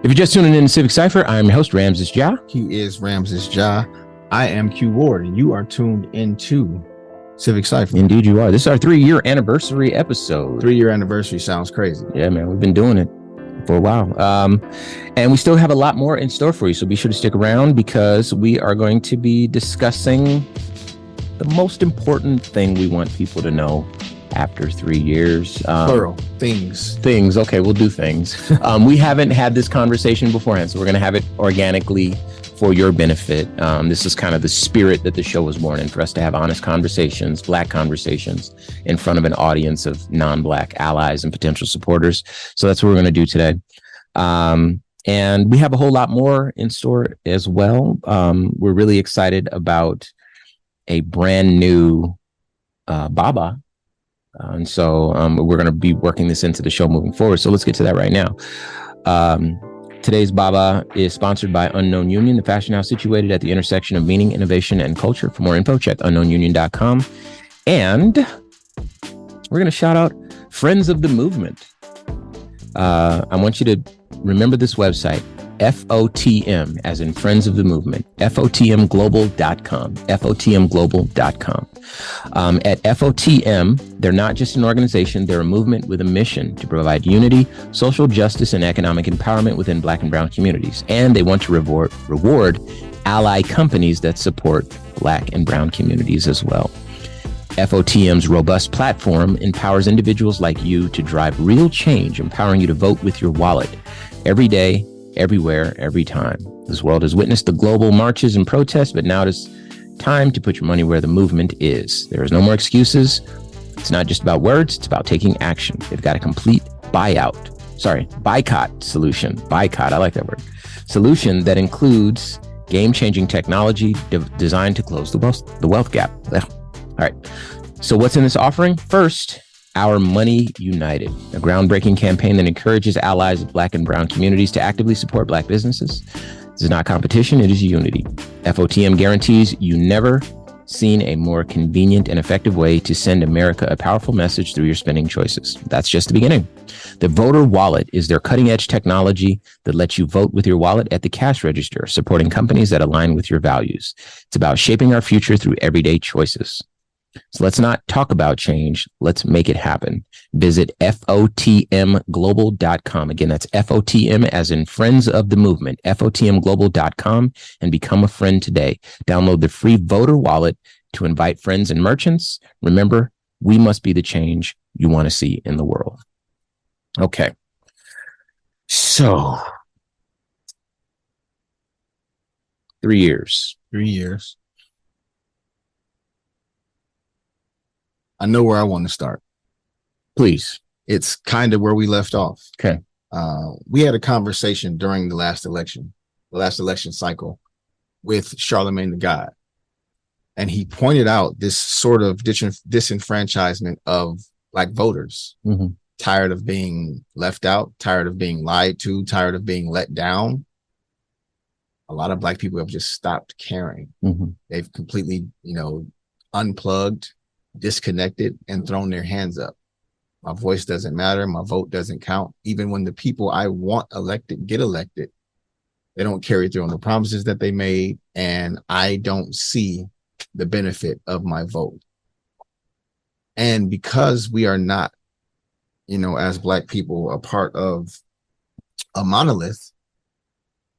If you're just tuning in to Civic Cypher, I'm your host, Ramses Ja. He is Ramses Ja. I am Q Ward, and you are tuned into Civic Cypher. Indeed you are. This is our 3-year anniversary episode. 3-year anniversary sounds crazy. Yeah, man, we've been doing it for a while. And we still have a lot more in store for you, so be sure to stick around because we are going to be discussing the most important thing we want people to know after 3 years. Plural. Things. Things. Okay, we'll do things. We haven't had this conversation beforehand, so we're going to have it organically for your benefit. This is kind of the spirit that the show was born in, for us to have honest conversations, Black conversations, in front of an audience of non-Black allies and potential supporters. So that's what we're going to do today. And we have a whole lot more in store as well. We're really excited about a brand new Baba. And so we're going to be working this into the show moving forward. So let's get to that right now. Today's Baba is sponsored by Unknown Union, the fashion house situated at the intersection of meaning, innovation, and culture. For more info, check unknownunion.com. And we're going to shout out Friends of the Movement. I want you to remember this website, FOTM, as in Friends of the Movement, FOTMglobal.com, FOTMglobal.com. At FOTM, they're not just an organization, they're a movement with a mission to provide unity, social justice, and economic empowerment within Black and Brown communities. And they want to reward ally companies that support Black and Brown communities as well. FOTM's robust platform empowers individuals like you to drive real change, empowering you to vote with your wallet every day, everywhere, every time. This world has witnessed the global marches and protests, but now it is time to put your money where the movement is. There is no more excuses. It's not just about words, it's about taking action. They've got a complete boycott solution. Boycott, I like that word. Solution that includes game-changing technology designed to close the wealth gap. All right. So what's in this offering? First, Our Money United, a groundbreaking campaign that encourages allies of Black and Brown communities to actively support Black businesses. This is not competition, it is unity. FOTM guarantees you never seen a more convenient and effective way to send America a powerful message through your spending choices. That's just the beginning. The Voter Wallet is their cutting-edge technology that lets you vote with your wallet at the cash register, supporting companies that align with your values. It's about shaping our future through everyday choices. So let's not talk about change. Let's make it happen. Visit FOTMglobal.com. Again, that's FOTM as in Friends of the Movement, FOTMglobal.com, and become a friend today. Download the free voter wallet to invite friends and merchants. Remember, we must be the change you want to see in the world. Okay. So 3 years. 3 years. I know where I want to start. Please. It's kind of where we left off. Okay. We had a conversation during the last election cycle with Charlemagne the God. And he pointed out this sort of disenfranchisement of Black voters, tired of being left out, tired of being lied to, tired of being let down. A lot of Black people have just stopped caring. They've completely, unplugged, disconnected, and thrown their hands up. My voice doesn't matter. My vote doesn't count. Even when the people I want elected get elected, they don't carry through on the promises that they made, and I don't see the benefit of my vote. And because we are not, as Black people, a part of a monolith,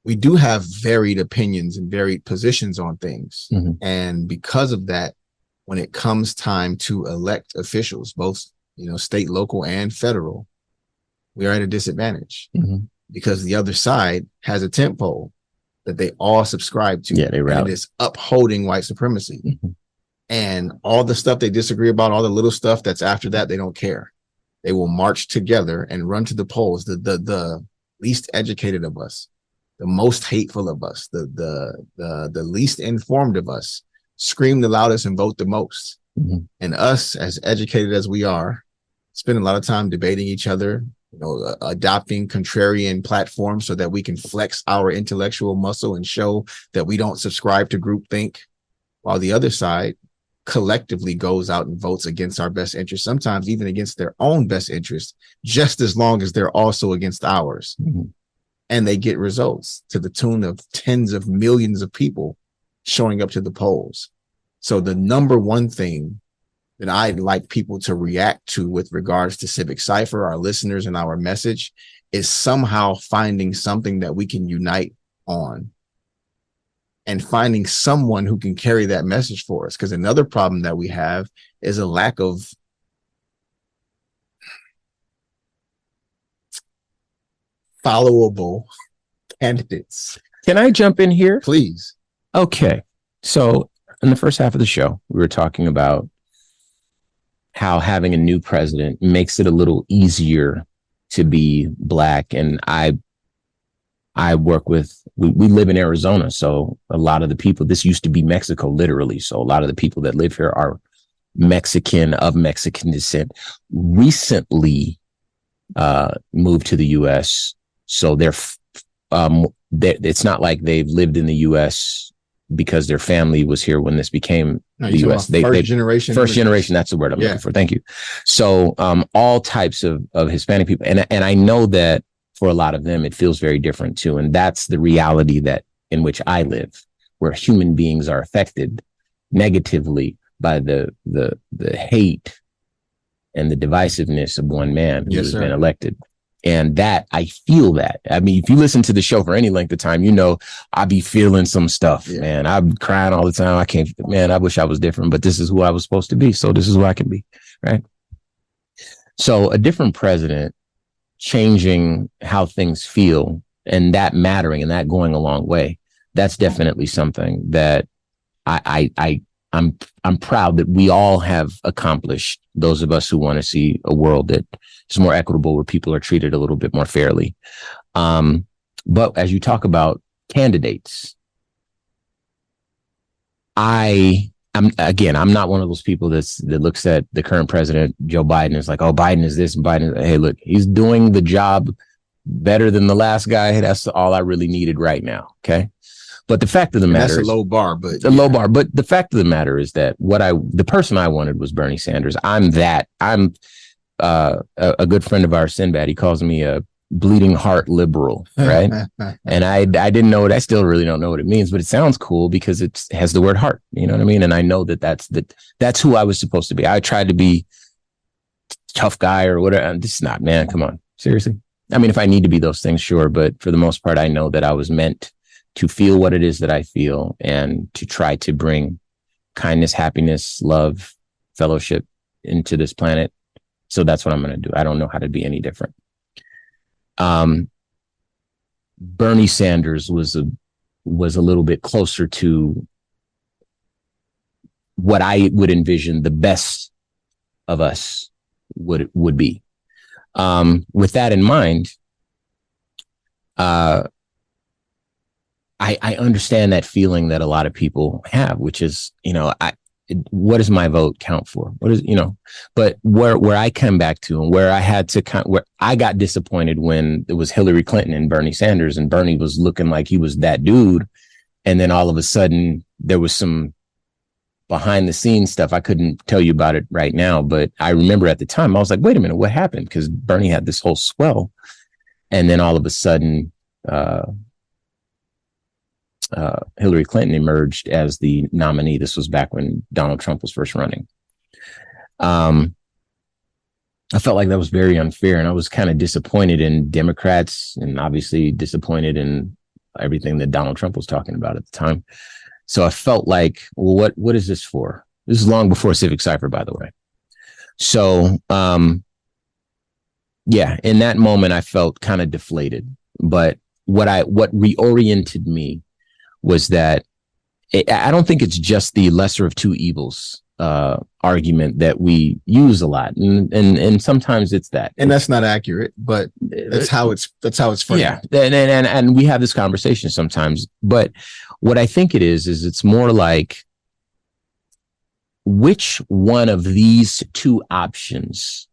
we do have varied opinions and varied positions on things. And because of that, when it comes time to elect officials, both, state, local, and federal, we are at a disadvantage because the other side has a tent pole that they all subscribe to. Yeah, they rally. And it's upholding white supremacy. And all the stuff they disagree about, all the little stuff that's after that, they don't care. They will march together and run to the polls. The least educated of us, the most hateful of us, the least informed of us, scream the loudest and vote the most. And us, as educated as we are, spend a lot of time debating each other, adopting contrarian platforms so that we can flex our intellectual muscle and show that we don't subscribe to groupthink, while the other side collectively goes out and votes against our best interest, sometimes even against their own best interest, just as long as they're also against ours. and they get results to the tune of tens of millions of people showing up to the polls. So the number one thing that I'd like people to react to with regards to Civic Cypher, our listeners, and our message is somehow finding something that we can unite on and finding someone who can carry that message for us. Because another problem that we have is a lack of followable candidates. Can I jump in here? Please. Okay. So in the first half of the show, we were talking about how having a new president makes it a little easier to be Black. And I work with, we live in Arizona. So a lot of the people, this used to be Mexico, literally. So a lot of the people that live here are Mexican, of Mexican descent, recently moved to the U.S. So it's not like they've lived in the U.S. because their family was here when this became the U.S. First generation. That's the word I'm looking for. Thank you. So all types of Hispanic people. And I know that for a lot of them, it feels very different too. And that's the reality that in which I live, where human beings are affected negatively by the hate and the divisiveness of one man who has been elected. And that, I feel that. I mean, if you listen to the show for any length of time, you know, I be feeling some stuff, man. I'm crying all the time. I wish I was different, but this is who I was supposed to be. So this is who I can be, right? So a different president changing how things feel and that mattering and that going a long way, that's definitely something that I'm proud that we all have accomplished, those of us who want to see a world that is more equitable, where people are treated a little bit more fairly. But as you talk about candidates, I'm not one of those people that looks at the current president, Joe Biden, is like, oh, Biden is this and Biden. Hey, look, he's doing the job better than the last guy. That's all I really needed right now. Okay. But the fact of the matter is, that's a low bar, but it's a low bar. But the fact of the matter is that the person I wanted was Bernie Sanders. I'm a good friend of ours, Sinbad. He calls me a bleeding heart liberal, right? And I didn't know it. I still really don't know what it means, but it sounds cool because it has the word heart. You know what I mean? And I know that's who I was supposed to be. I tried to be tough guy or whatever. And this is not, man. Come on, seriously. I mean, if I need to be those things, sure. But for the most part, I know that I was meant to feel what it is that I feel and to try to bring kindness, happiness, love, fellowship into this planet. So that's what I'm going to do. I don't know how to be any different. Bernie Sanders was a little bit closer to what I would envision the best of us would be. With that in mind, I understand that feeling that a lot of people have, which is, what does my vote count for? But where I come back to and where I had to where I got disappointed when it was Hillary Clinton and Bernie Sanders, and Bernie was looking like he was that dude. And then all of a sudden there was some behind the scenes stuff. I couldn't tell you about it right now, but I remember at the time I was like, wait a minute, what happened? Because Bernie had this whole swell. And then all of a sudden, Hillary Clinton emerged as the nominee. This was back when Donald Trump was first running. I felt like that was very unfair, and I was kind of disappointed in Democrats and obviously disappointed in everything that Donald Trump was talking about at the time. So I felt like, well, what is this for? This is long before Civic Cypher, by the way. So, in that moment, I felt kind of deflated. But what reoriented me was that I don't think it's just the lesser of two evils argument that we use a lot, and sometimes it's that, and that's not accurate, but that's how it's framed. Yeah, and we have this conversation sometimes, but what I think it is it's more like, which one of these two options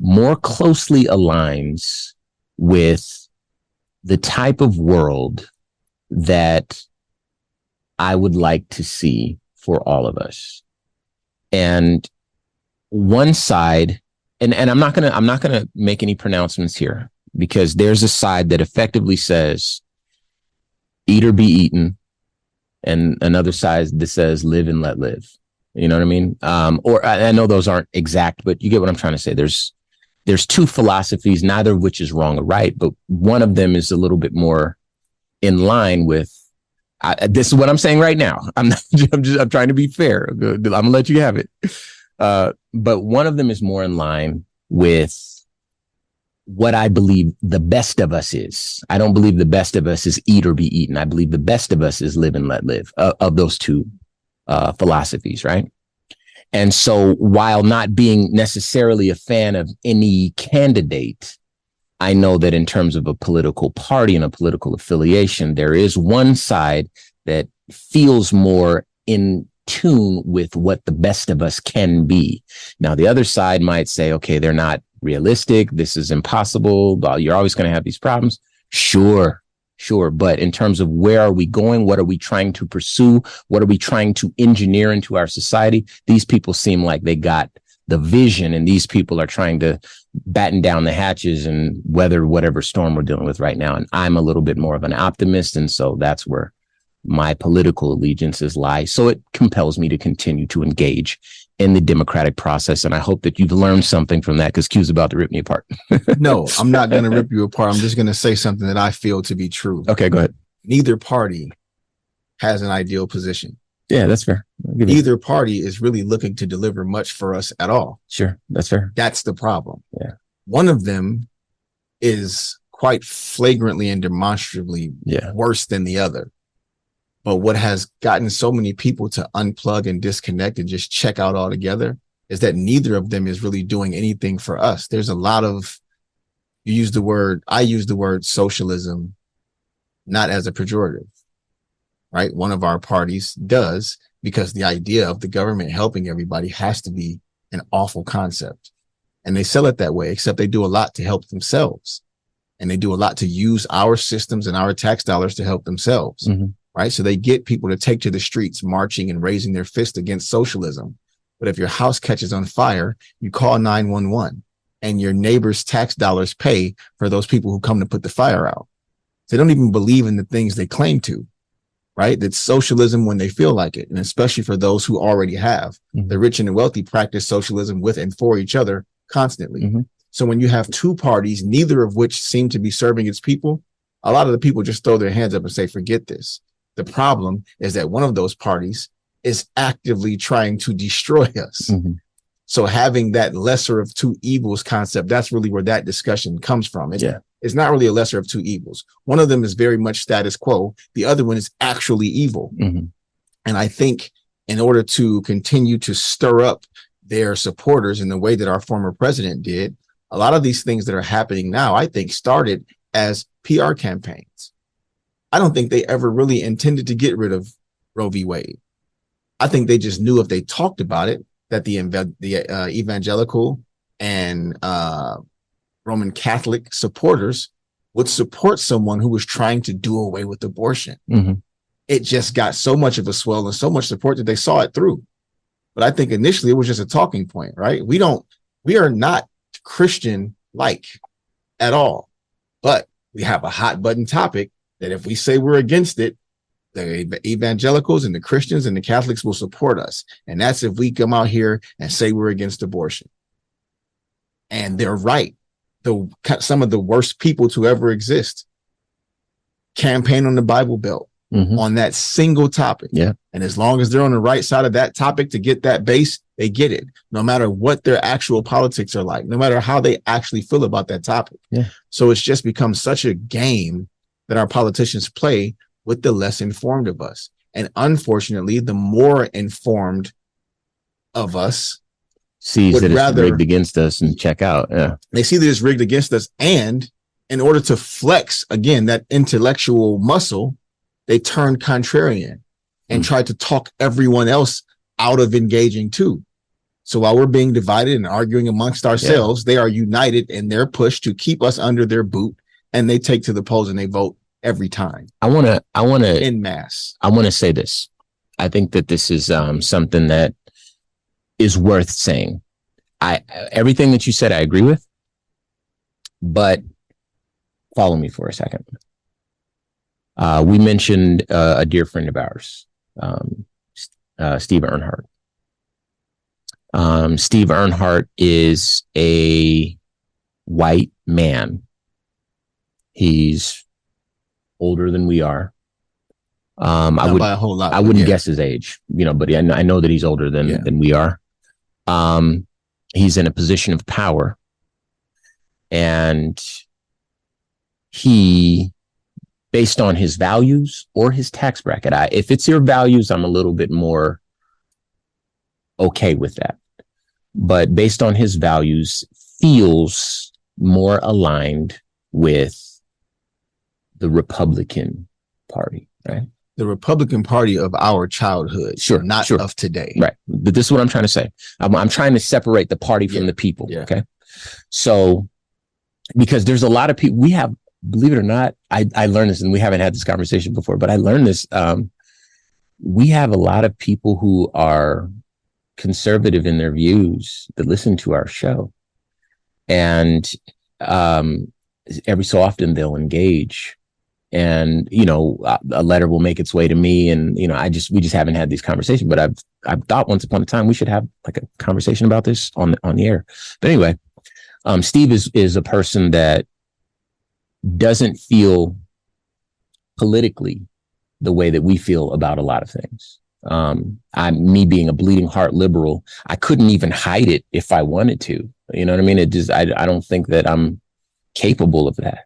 more closely aligns with the type of world that I would like to see for all of us. And one side, and I'm not gonna make any pronouncements here. because there's a side that effectively says eat or be eaten, and another side that says live and let live. You know what I mean? Or I know those aren't exact, but you get what I'm trying to say. There's two philosophies, neither of which is wrong or right, but one of them is a little bit more in line with. This is what I'm saying right now. I'm trying to be fair. I'm gonna let you have it. But one of them is more in line with what I believe the best of us is. I don't believe the best of us is eat or be eaten. I believe the best of us is live and let live, of those two philosophies, right? And so while not being necessarily a fan of any candidate, I know that in terms of a political party and a political affiliation, there is one side that feels more in tune with what the best of us can be. Now, the other side might say, okay, they're not realistic. This is impossible. You're always going to have these problems. Sure. But in terms of where are we going? What are we trying to pursue? What are we trying to engineer into our society? These people seem like they got the vision, and these people are trying to batten down the hatches and weather whatever storm we're dealing with right now. And I'm a little bit more of an optimist. And so that's where my political allegiances lie. So it compels me to continue to engage in the democratic process. And I hope that you've learned something from that, because Q's about to rip me apart. No, I'm not going to rip you apart. I'm just going to say something that I feel to be true. Okay, go ahead. Neither party has an ideal position. Yeah, that's fair. Neither party is really looking to deliver much for us at all. Sure, that's fair. That's the problem. Yeah. One of them is quite flagrantly and demonstrably worse than the other. But what has gotten so many people to unplug and disconnect and just check out altogether is that neither of them is really doing anything for us. There's a lot of, I use the word socialism, not as a pejorative, right? One of our parties does, because the idea of the government helping everybody has to be an awful concept. And they sell it that way, except they do a lot to help themselves. And they do a lot to use our systems and our tax dollars to help themselves. Mm-hmm. Right. So they get people to take to the streets, marching and raising their fist against socialism. But if your house catches on fire, you call 911, and your neighbor's tax dollars pay for those people who come to put the fire out. They don't even believe in the things they claim to. Right. That's socialism when they feel like it. And especially for those who already have. Mm-hmm. The rich and the wealthy practice socialism with and for each other constantly. Mm-hmm. So when you have two parties, neither of which seem to be serving its people, a lot of the people just throw their hands up and say, forget this. The problem is that one of those parties is actively trying to destroy us. Mm-hmm. So having that lesser of two evils concept, that's really where that discussion comes from. It's not really a lesser of two evils. One of them is very much status quo. The other one is actually evil. Mm-hmm. And I think in order to continue to stir up their supporters in the way that our former president did, a lot of these things that are happening now, I think, started as PR campaigns. I don't think they ever really intended to get rid of Roe v. Wade. I think they just knew if they talked about it, that the evangelical and Roman Catholic supporters would support someone who was trying to do away with abortion. Mm-hmm. It just got so much of a swell and so much support that they saw it through. But I think initially it was just a talking point, right? We are not Christian-like at all, but we have a hot button topic that if we say we're against it, the evangelicals and the Christians and the Catholics will support us. And that's if we come out here and say we're against abortion. And they're right. Some of the worst people to ever exist campaign on the Bible Belt on that single topic. Yeah. And as long as they're on the right side of that topic to get that base, they get it, no matter what their actual politics are like, no matter how they actually feel about that topic. Yeah. So it's just become such a game that our politicians play with the less informed of us. And unfortunately, the more informed of us sees that it's rigged against us and check out. Yeah. They see that it's rigged against us. And in order to flex, again, that intellectual muscle, they turn contrarian and try to talk everyone else out of engaging too. So while we're being divided and arguing amongst ourselves, they are united in their push to keep us under their boot. And they take to the polls and they vote every time. I want to en masse. I want to say this. I think that this is something that is worth saying. Everything that you said, I agree with, but follow me for a second. We mentioned a dear friend of ours, Steve Earnhardt. Steve Earnhardt is a white man. He's older than we are. Not by a whole lot. I wouldn't guess his age, but I know that he's older than we are. He's in a position of power, and he, based on his values or his tax bracket, if it's your values, I'm a little bit more okay with that. But based on his values, feels more aligned with the Republican Party, right? The Republican Party of our childhood, not of today. Right. But this is what I'm trying to say. I'm trying to separate the party from the people. Yeah. Okay. So, because there's a lot of people, we have, believe it or not, I learned this, and we haven't had this conversation before, but I learned this. We have a lot of people who are conservative in their views that listen to our show. And every so often they'll engage. And, a letter will make its way to me. And, we just haven't had these conversations, but I've thought once upon a time we should have like a conversation about this on the air. But anyway, Steve is a person that doesn't feel politically the way that we feel about a lot of things. Me being a bleeding heart liberal, I couldn't even hide it if I wanted to. You know what I mean? I don't think that I'm capable of that.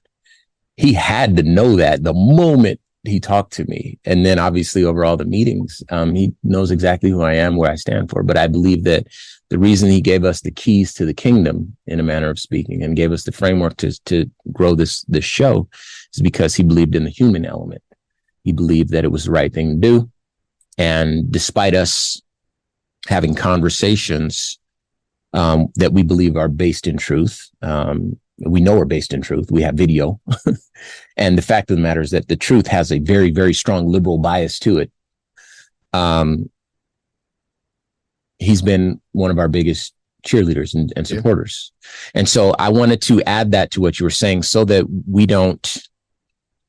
He had to know that the moment he talked to me. And then obviously over all the meetings, he knows exactly who I am, where I stand for. But I believe that the reason he gave us the keys to the kingdom, in a manner of speaking, and gave us the framework to grow this show is because he believed in the human element. He believed that it was the right thing to do. And despite us having conversations that we believe are based in truth, we know are based in truth. We have video. And the fact of the matter is that the truth has a very, very strong liberal bias to it. He's been one of our biggest cheerleaders and supporters. And so I wanted to add that to what you were saying so that we don't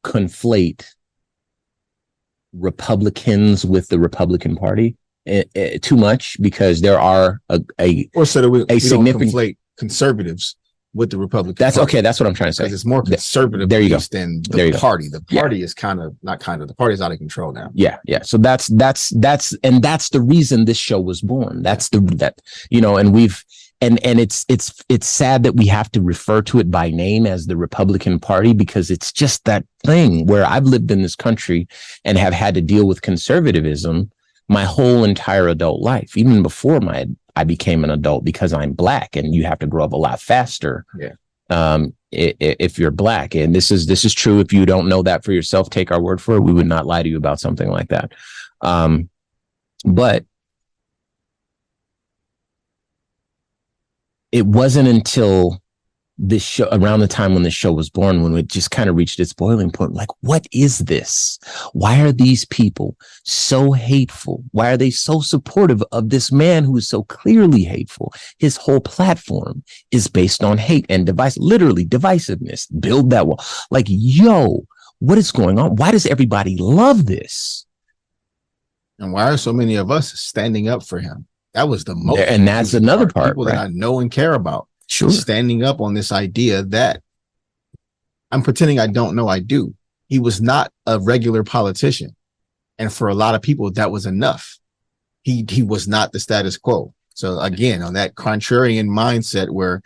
conflate Republicans with the Republican Party too much, because there are we don't conflate conservatives with the Republican That's Party. Okay. That's what I'm trying to say. Because it's more conservative than the party. The party is the party is out of control now. Yeah. So that's the reason this show was born. And it's sad that we have to refer to it by name as the Republican Party, because it's just that thing where I've lived in this country and have had to deal with conservatism my whole entire adult life, even before I became an adult, because I'm Black and you have to grow up a lot faster. Yeah. If you're Black, and this is true. If you don't know that for yourself, take our word for it. We would not lie to you about something like that. But it wasn't until this show, around the time when the show was born, when it just kind of reached its boiling point. Like, what is this? Why are these people so hateful? Why are they so supportive of this man who is so clearly hateful? His whole platform is based on hate and literally divisiveness. Build that wall. Like, yo, what is going on? Why does everybody love this? And why are so many of us standing up for him? That was the most. And that's another part. People that I know and care about. Sure. Standing up on this idea that I'm pretending I don't know I do. He was not a regular politician. And for a lot of people, that was enough. He was not the status quo. So again, on that contrarian mindset where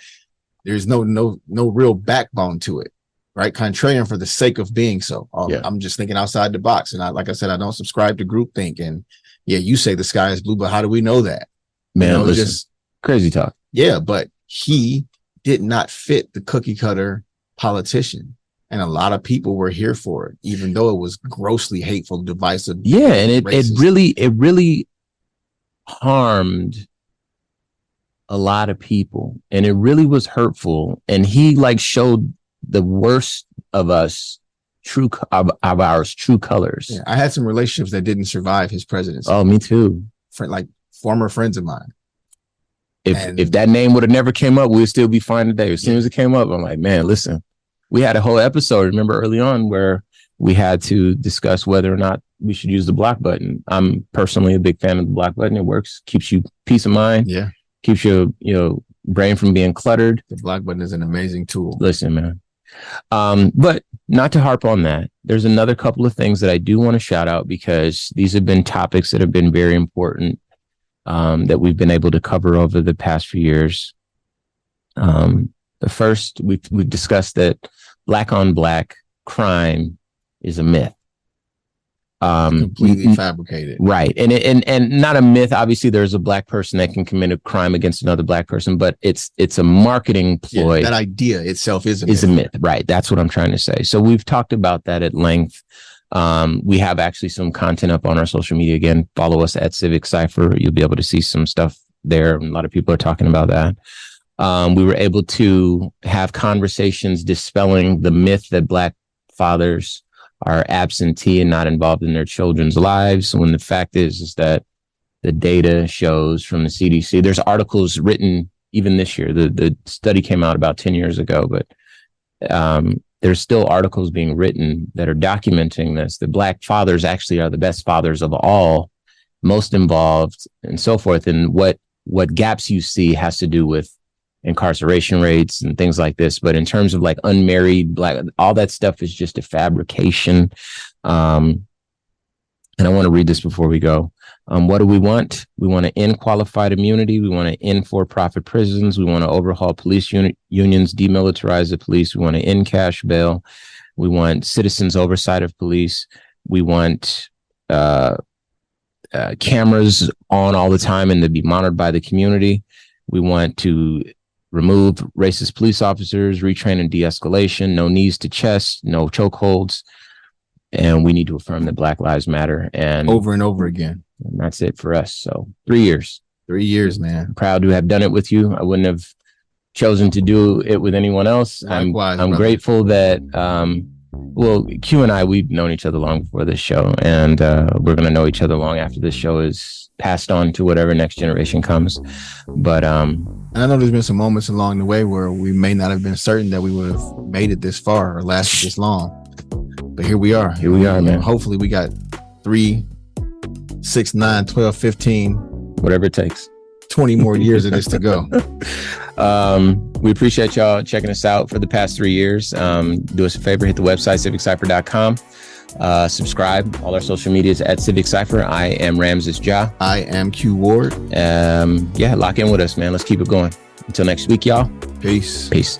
there's no real backbone to it, right? Contrarian for the sake of being so. I'm just thinking outside the box. And like I said, I don't subscribe to groupthink. And yeah, you say the sky is blue, but how do we know that? Man, listen, just crazy talk. Yeah, but he did not fit the cookie cutter politician. And a lot of people were here for it, even though it was grossly hateful, divisive. Yeah. And it really harmed a lot of people, and it really was hurtful. And he showed the worst of us, of ours true colors. Yeah, I had some relationships that didn't survive his presidency. Oh, me too. Former friends of mine. If that name would have never came up, we'd still be fine today. As soon as it came up, I'm like, man, listen, We had a whole episode, remember, early on where we had to discuss whether or not we should use the block button. I'm personally a big fan of the block button. It works, keeps you peace of mind. Yeah. Keeps your, brain from being cluttered. The block button is an amazing tool. Listen, man. But not to harp on that. There's another couple of things that I do want to shout out because these have been topics that have been very important that we've been able to cover over the past few years. The first, we've discussed that black on black crime is a myth. Completely fabricated. Right. And not a myth. Obviously, there's a black person that can commit a crime against another black person, but it's a marketing ploy. That idea itself is a myth. Right. That's what I'm trying to say. So we've talked about that at length. We have actually some content up on our social media. Again, follow us at Civic Cypher. You'll be able to see some stuff there. A lot of people are talking about that. We were able to have conversations dispelling the myth that black fathers are absentee and not involved in their children's lives, when the fact is that the data shows from the CDC, there's articles written even this year. The study came out about 10 years ago, but there's still articles being written that are documenting this. The black fathers actually are the best fathers of all, most involved, and so forth. And what gaps you see has to do with incarceration rates and things like this. But in terms of like unmarried black, all that stuff is just a fabrication. And I want to read this before we go. What do we want? We want to end qualified immunity. We want to end for-profit prisons. We want to overhaul police unions, demilitarize the police. We want to end cash bail. We want citizens' oversight of police. We want cameras on all the time and to be monitored by the community. We want to remove racist police officers, retrain and de-escalation, no knees to chest, no chokeholds. And we need to affirm that Black Lives Matter. And over and over again. And that's it for us. So 3 years. 3 years, man. I'm proud to have done it with you. I wouldn't have chosen to do it with anyone else. Likewise, I'm grateful that, Q and I, we've known each other long before this show, and we're going to know each other long after this show is passed on to whatever next generation comes. But and I know there's been some moments along the way where we may not have been certain that we would have made it this far or lasted this long. But here we are. Here we are, man. Hopefully we got 3, 6, 9, 12, 15. Whatever it takes. 20 more years of this to go. We appreciate y'all checking us out for the past 3 years. Do us a favor, hit the website, civiccypher.com. Subscribe. All our social medias at Civic Cypher. I am Ramses Ja. I am Q Ward. Lock in with us, man. Let's keep it going. Until next week, y'all. Peace. Peace.